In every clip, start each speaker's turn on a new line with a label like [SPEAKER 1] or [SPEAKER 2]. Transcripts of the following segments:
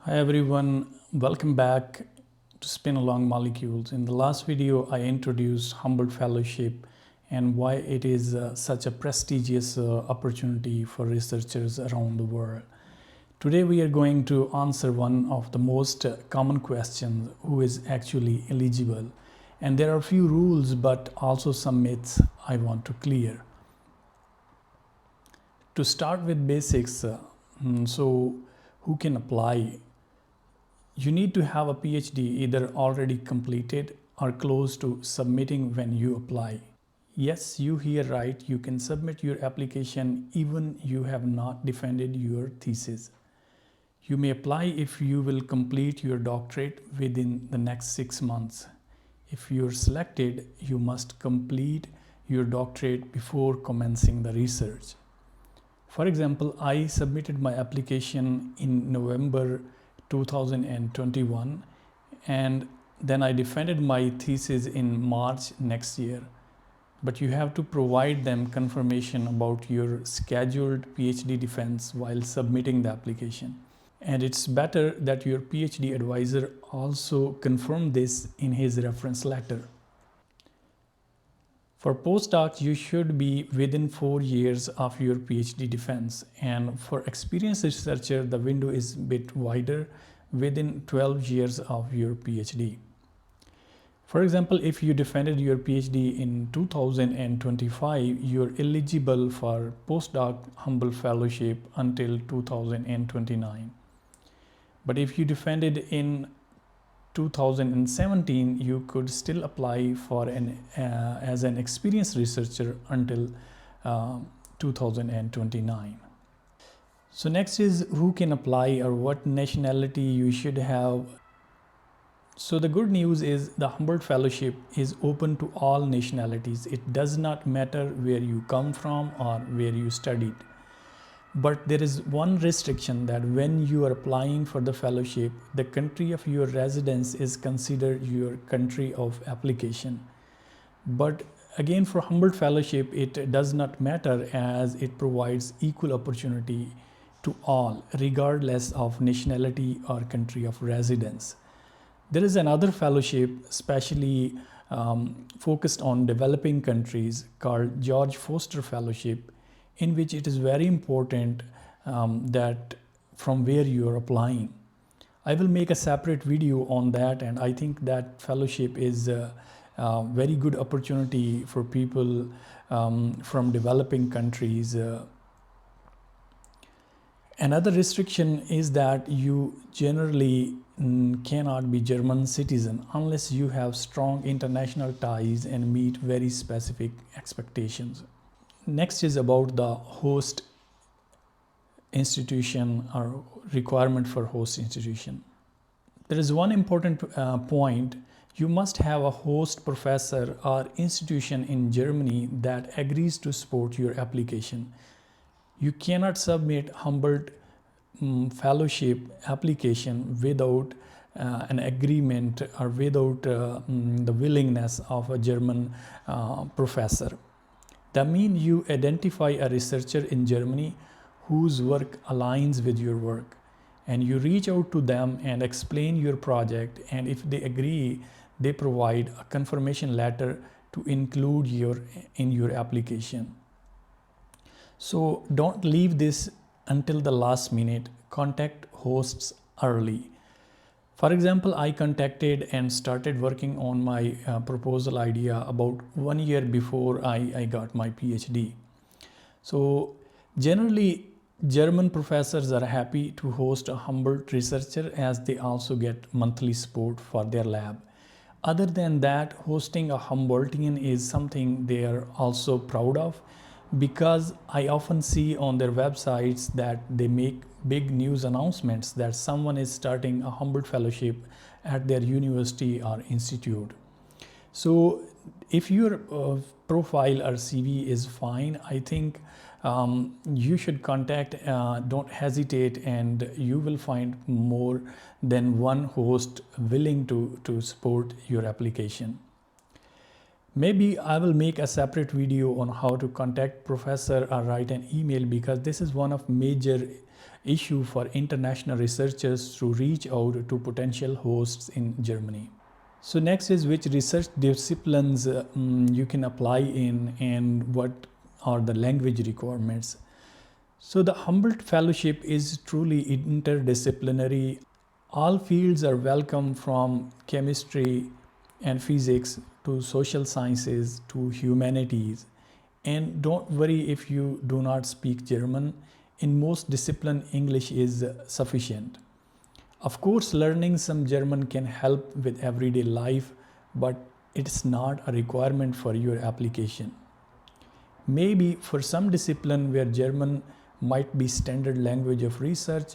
[SPEAKER 1] Hi everyone, welcome back to Spin Along Molecules. In the last video, I introduced Humboldt Fellowship and why it is such a prestigious opportunity for researchers around the world. Today we are going to answer one of the most common questions, who is actually eligible? And there are a few rules but also some myths I want to clear. To start with basics, so who can apply? You need to have a PhD either already completed or close to submitting when you apply. Yes, you hear right, you can submit your application even you have not defended your thesis. You may apply if you will complete your doctorate within the next 6 months. If you're selected, you must complete your doctorate before commencing the research. For example, I submitted my application in November 2021 and then I defended my thesis in March next year. But you have to provide them confirmation about your scheduled PhD defense while submitting the application. And it's better that your PhD advisor also confirm this in his reference letter. For postdocs, you should be within 4 years of your PhD defense. And for experienced researcher, the window is a bit wider, within 12 years of your PhD. For example, if you defended your PhD in 2025, you're eligible for postdoc Humboldt Fellowship until 2029. But if you defended in 2017, you could still apply for as an experienced researcher until 2029. So next is who can apply or what nationality you should have. So the good news is the Humboldt Fellowship is open to all nationalities. It does not matter where you come from or where you studied. But there is one restriction, that when you are applying for the fellowship, the country of your residence is considered your country of application. But again, for Humboldt Fellowship, it does not matter, as it provides equal opportunity to all, regardless of nationality or country of residence. There is another fellowship specially focused on developing countries called George Foster Fellowship, in which it is very important that from where you are applying. I will make a separate video on that, and I think that fellowship is a very good opportunity for people from developing countries. Another restriction is that you generally cannot be German citizen unless you have strong international ties and meet very specific expectations. Next is about the host institution or requirement for host institution. There is one important point. You must have a host professor or institution in Germany that agrees to support your application. You cannot submit Humboldt Fellowship application without an agreement or without the willingness of a German professor. That means you identify a researcher in Germany whose work aligns with your work, and you reach out to them and explain your project, and if they agree, they provide a confirmation letter to include in your application. So don't leave this until the last minute. Contact hosts early. For example, I contacted and started working on my proposal idea about 1 year before I got my PhD. So generally, German professors are happy to host a Humboldt researcher, as they also get monthly support for their lab. Other than that, hosting a Humboldtian is something they are also proud of, because I often see on their websites that they make big news announcements that someone is starting a Humboldt Fellowship at their university or institute. So if your profile or CV is fine, I think you should contact, don't hesitate, and you will find more than one host willing to support your application. Maybe I will make a separate video on how to contact professor or write an email, because this is one of major issue for international researchers to reach out to potential hosts in Germany. So next is which research disciplines you can apply in and what are the language requirements. So the Humboldt Fellowship is truly interdisciplinary. All fields are welcome, from chemistry and physics to social sciences to humanities. And don't worry if you do not speak German. In most disciplines, English is sufficient. Of course, learning some German can help with everyday life, but it's not a requirement for your application. Maybe for some discipline where German might be standard language of research,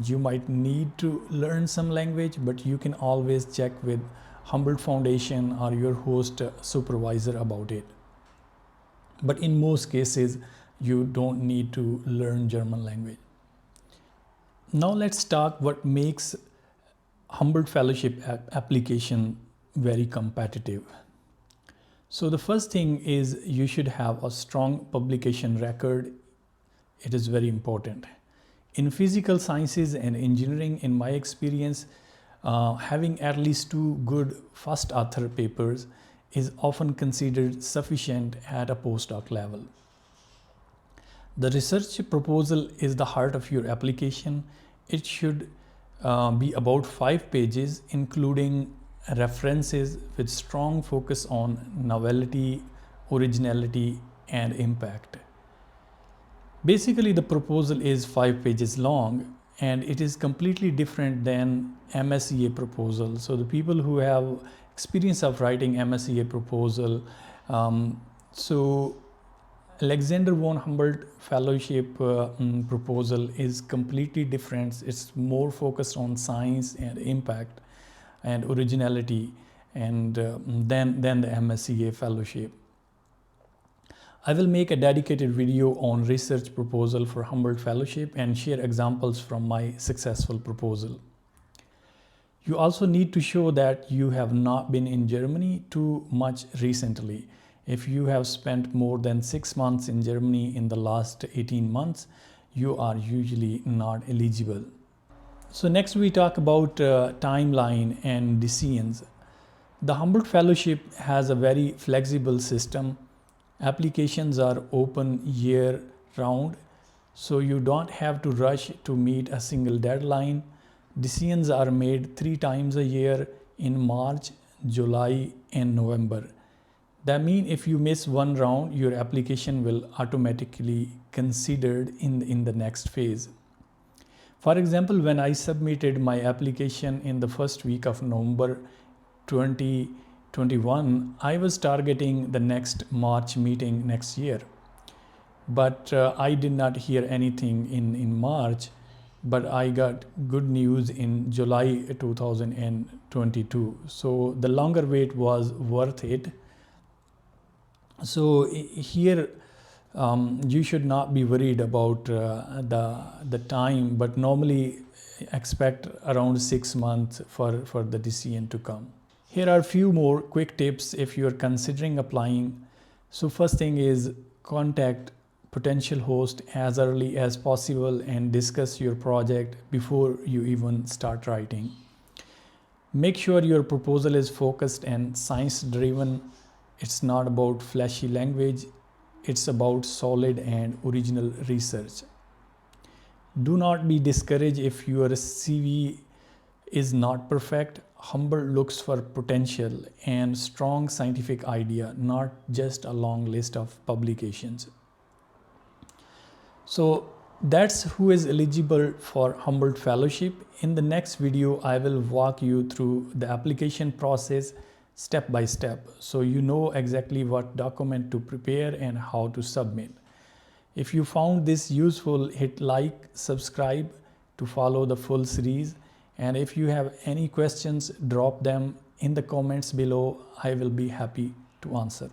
[SPEAKER 1] you might need to learn some language, but you can always check with Humboldt Foundation or your host supervisor about it. But in most cases, you don't need to learn German language. Now let's talk what makes Humboldt Fellowship application very competitive. So the first thing is you should have a strong publication record. It is very important. In physical sciences and engineering, in my experience, having at least 2 good first author papers is often considered sufficient at a postdoc level. The research proposal is the heart of your application. It should be about 5 pages, including references with strong focus on novelty, originality, and impact. Basically, the proposal is 5 pages long, and it is completely different than MSEA proposal. So the people who have experience of writing MSEA proposal, so Alexander von Humboldt Fellowship proposal is completely different. It's more focused on science and impact and originality and than the MSEA Fellowship. I will make a dedicated video on research proposal for Humboldt Fellowship and share examples from my successful proposal. You also need to show that you have not been in Germany too much recently. If you have spent more than 6 months in Germany in the last 18 months, you are usually not eligible. So next we talk about timeline and decisions. The Humboldt Fellowship has a very flexible system. Applications are open year round, so you don't have to rush to meet a single deadline. Decisions are made 3 times a year in March, July, and November. That means if you miss one round, your application will automatically considered in the next phase. For example, when I submitted my application in the first week of November 2021, I was targeting the next March meeting next year. But I did not hear anything in March, but I got good news in July 2022. So the longer wait was worth it. So here you should not be worried about the time, but normally expect around 6 months for the decision to come. Here are a few more quick tips if you are considering applying. So first thing is contact potential host as early as possible and discuss your project before you even start writing. Make sure your proposal is focused and science driven. It's not about flashy language. It's about solid and original research. Do not be discouraged if your CV is not perfect. Humboldt looks for potential and strong scientific idea, not just a long list of publications. So that's who is eligible for Humboldt Fellowship. In the next video, I will walk you through the application process step by step, so you know exactly what document to prepare and how to submit. If you found this useful, hit like, subscribe to follow the full series. And if you have any questions, drop them in the comments below. I will be happy to answer.